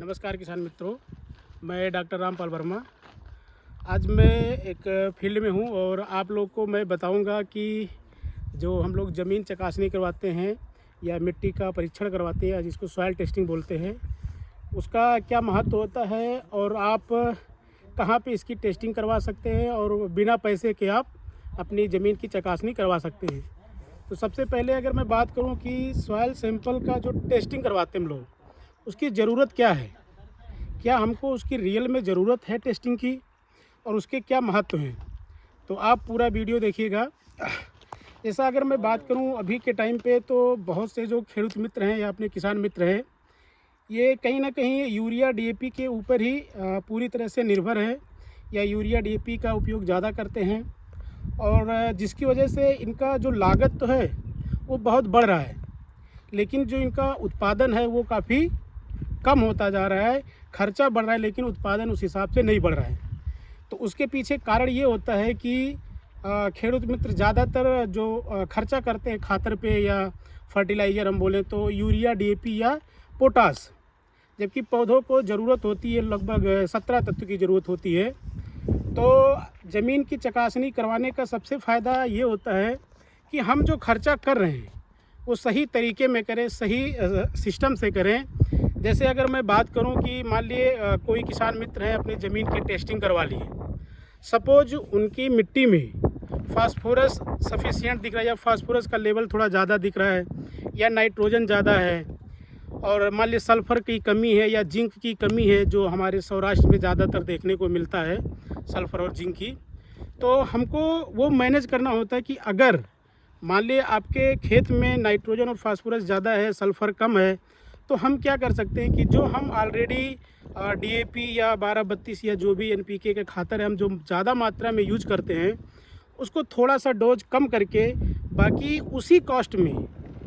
नमस्कार किसान मित्रों, मैं डॉक्टर रामपाल वर्मा। आज मैं एक फील्ड में हूँ और आप लोग को मैं बताऊंगा कि जो हम लोग ज़मीन चकासनी करवाते हैं या मिट्टी का परीक्षण करवाते हैं, जिसको सॉइल टेस्टिंग बोलते हैं, उसका क्या महत्व होता है और आप कहाँ पे इसकी टेस्टिंग करवा सकते हैं और बिना पैसे के आप अपनी ज़मीन की चकासनी करवा सकते हैं। तो सबसे पहले अगर मैं बात करूँ कि सॉइल सैंपल का जो टेस्टिंग करवाते हैं हम लोग, उसकी ज़रूरत क्या है, क्या हमको उसकी रियल में ज़रूरत है टेस्टिंग की और उसके क्या महत्व हैं। तो आप पूरा वीडियो देखिएगा। जैसा अगर मैं बात करूं अभी के टाइम पे, तो बहुत से जो खेडूत मित्र हैं या अपने किसान मित्र हैं, ये कहीं ना कहीं यूरिया डीएपी के ऊपर ही पूरी तरह से निर्भर है या यूरिया डीएपी का उपयोग ज़्यादा करते हैं और जिसकी वजह से इनका जो लागत तो है वो बहुत बढ़ रहा है, लेकिन जो इनका उत्पादन है वो काफ़ी कम होता जा रहा है। खर्चा बढ़ रहा है लेकिन उत्पादन उस हिसाब से नहीं बढ़ रहा है। तो उसके पीछे कारण ये होता है कि खेडूत मित्र ज़्यादातर जो खर्चा करते हैं खातर पे या फर्टिलाइज़र हम बोलें तो यूरिया डीएपी या पोटास, जबकि पौधों को ज़रूरत होती है लगभग 17 तत्व की ज़रूरत होती है। तो ज़मीन की चकासनी करवाने का सबसे फ़ायदा ये होता है कि हम जो खर्चा कर रहे हैं वो सही तरीके में करें, सही सिस्टम से करें। जैसे अगर मैं बात करूं कि मान लिए कोई किसान मित्र हैं, अपनी ज़मीन की टेस्टिंग करवा लिए, सपोज उनकी मिट्टी में फास्फोरस सफिशिएंट दिख रहा है या फास्फोरस का लेवल थोड़ा ज़्यादा दिख रहा है या नाइट्रोजन ज़्यादा है, और मान लीजिए सल्फ़र की कमी है या जिंक की कमी है, जो हमारे सौराष्ट्र में ज़्यादातर देखने को मिलता है सल्फ़र और जिंक की। तो हमको वो मैनेज करना होता है कि अगर मान लीजिए आपके खेत में नाइट्रोजन और फास्फोरस ज़्यादा है, सल्फ़र कम है, तो हम क्या कर सकते हैं कि जो हम ऑलरेडी डीएपी या 12-32 या जो भी एनपीके के खातर है, हम जो ज़्यादा मात्रा में यूज करते हैं, उसको थोड़ा सा डोज कम करके बाकी उसी कॉस्ट में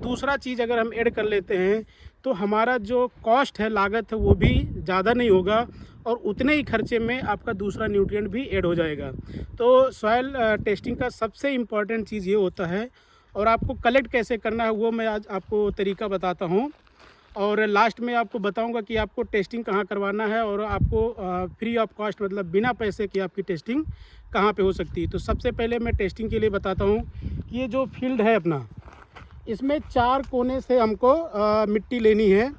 दूसरा चीज़ अगर हम ऐड कर लेते हैं तो हमारा जो कॉस्ट है, लागत है, वो भी ज़्यादा नहीं होगा और उतने ही खर्चे में आपका दूसरा न्यूट्रिएंट भी ऐड हो जाएगा। तो सॉइल टेस्टिंग का सबसे इम्पॉर्टेंट चीज़ ये होता है, और आपको कलेक्ट कैसे करना है वो मैं आज आपको तरीका बताता हूँ, और लास्ट में आपको बताऊंगा कि आपको टेस्टिंग कहाँ करवाना है और आपको फ्री ऑफ कॉस्ट, मतलब बिना पैसे की आपकी टेस्टिंग कहाँ पे हो सकती है। तो सबसे पहले मैं टेस्टिंग के लिए बताता हूँ कि ये जो फील्ड है अपना, इसमें 4 कोने से हमको मिट्टी लेनी है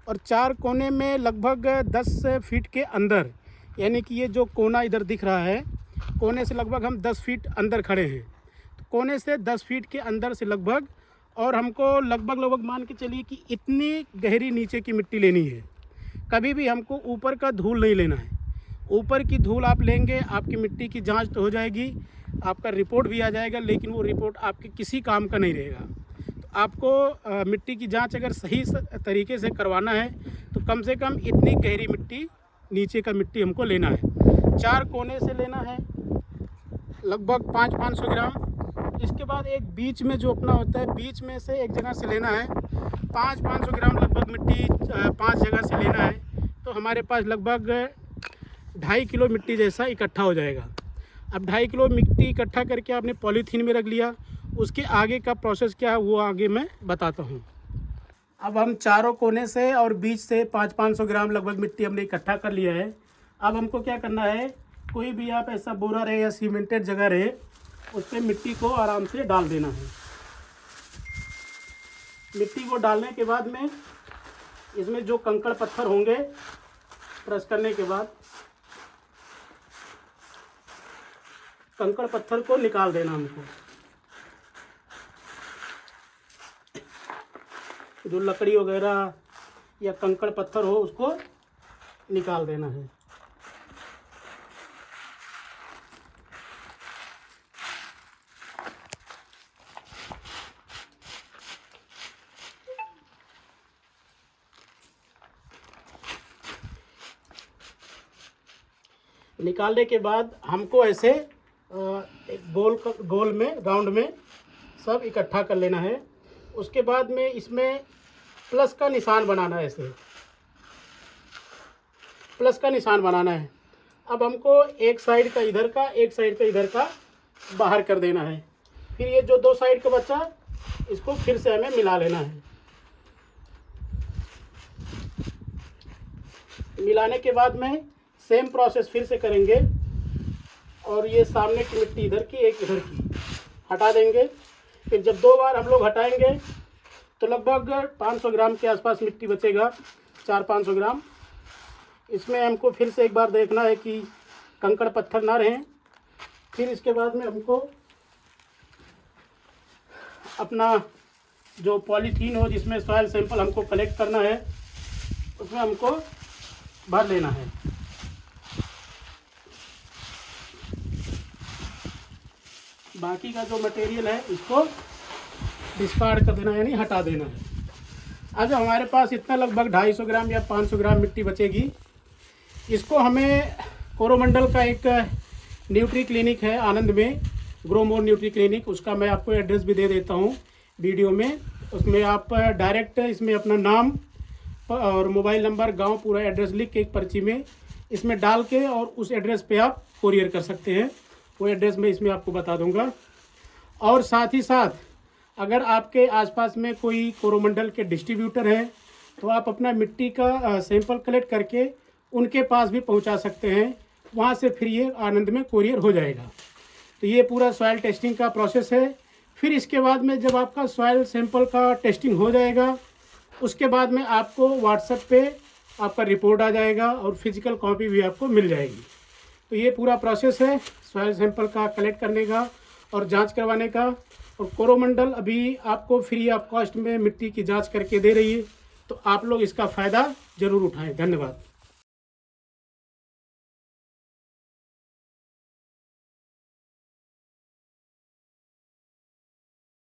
और 4 कोने में लगभग 10 फीट के अंदर, यानी कि ये जो कोना इधर दिख रहा है, कोने से लगभग हम 10 फीट अंदर खड़े हैं। तो कोने से 10 फीट के अंदर से लगभग, और हमको लगभग मान के चलिए कि इतनी गहरी नीचे की मिट्टी लेनी है। कभी भी हमको ऊपर का धूल नहीं लेना है। ऊपर की धूल आप लेंगे, आपकी मिट्टी की जांच तो हो जाएगी, आपका रिपोर्ट भी आ जाएगा, लेकिन वो रिपोर्ट आपके किसी काम का नहीं रहेगा। तो आपको मिट्टी की जांच अगर सही तरीके से करवाना है तो कम से कम इतनी गहरी मिट्टी, नीचे का मिट्टी हमको लेना है। 4 कोने से लेना है लगभग 500-500 ग्राम। इसके बाद एक बीच में जो अपना होता है, बीच में से एक जगह से लेना है 500 ग्राम लगभग मिट्टी, 5 जगह से लेना है। तो हमारे पास लगभग 2.5 किलो मिट्टी जैसा इकट्ठा हो जाएगा। अब 2.5 किलो मिट्टी इकट्ठा करके आपने पॉलीथीन में रख लिया। उसके आगे का प्रोसेस क्या है वो आगे मैं बताता हूँ। अब हम चारों कोने से और बीच से 500 ग्राम लगभग मिट्टी हमने इकट्ठा कर लिया है। अब हमको क्या करना है, कोई भी आप ऐसा बोरा रहे या सीमेंटेड जगह रहे, उस पर मिट्टी को आराम से डाल देना है। मिट्टी को डालने के बाद में इसमें जो कंकड़ पत्थर होंगे, प्रेस करने के बाद कंकड़ पत्थर को निकाल देना हमको। जो लकड़ी वगैरह या कंकड़ पत्थर हो उसको निकाल देना है। निकालने के बाद हमको ऐसे एक गोल में, राउंड में सब इकट्ठा कर लेना है। उसके बाद में इसमें प्लस का निशान बनाना है, ऐसे प्लस का निशान बनाना है। अब हमको एक साइड का इधर का, एक साइड का इधर का बाहर कर देना है। फिर ये जो 2 साइड का बचा, इसको फिर से हमें मिला लेना है। मिलाने के बाद में सेम प्रोसेस फिर से करेंगे और ये सामने की मिट्टी इधर की एक इधर की हटा देंगे। फिर जब 2 बार हम लोग हटाएंगे तो लगभग 500 ग्राम के आसपास मिट्टी बचेगा, 400-500 ग्राम। इसमें हमको फिर से एक बार देखना है कि कंकड़ पत्थर ना रहें। फिर इसके बाद में हमको अपना जो पॉलीथीन हो जिसमें सॉइल सैंपल हमको कलेक्ट करना है उसमें हमको भर लेना है। बाकी का जो मटेरियल है इसको डिस्कार्ड कर देना है, यानी हटा देना है। आज हमारे पास इतना लगभग 250 ग्राम या 500 ग्राम मिट्टी बचेगी। इसको हमें कोरोमंडल का एक न्यूट्री क्लिनिक है आनंद में, ग्रोमोर न्यूट्री क्लिनिक, उसका मैं आपको एड्रेस भी दे देता हूँ वीडियो में। उसमें आप डायरेक्ट इसमें अपना नाम और मोबाइल नंबर, गांव, पूरा एड्रेस लिख के एक पर्ची में इसमें डाल के और उस एड्रेस पे आप कोरियर कर सकते हैं। वो एड्रेस मैं इसमें आपको बता दूंगा। और साथ ही साथ अगर आपके आसपास में कोई कोरोमंडल के डिस्ट्रीब्यूटर हैं तो आप अपना मिट्टी का सैंपल कलेक्ट करके उनके पास भी पहुंचा सकते हैं, वहां से फिर ये आनंद में कोरियर हो जाएगा। तो ये पूरा सॉइल टेस्टिंग का प्रोसेस है। फिर इसके बाद में जब आपका सॉइल सैंपल का टेस्टिंग हो जाएगा उसके बाद में आपको व्हाट्सएप पे आपका रिपोर्ट आ जाएगा और फिजिकल कॉपी भी आपको मिल जाएगी। तो ये पूरा प्रोसेस है सॉइल सैंपल का कलेक्ट करने का और जांच करवाने का। और कोरोमंडल अभी आपको फ्री ऑफ कॉस्ट में मिट्टी की जांच करके दे रही है, तो आप लोग इसका फ़ायदा ज़रूर उठाएं। धन्यवाद।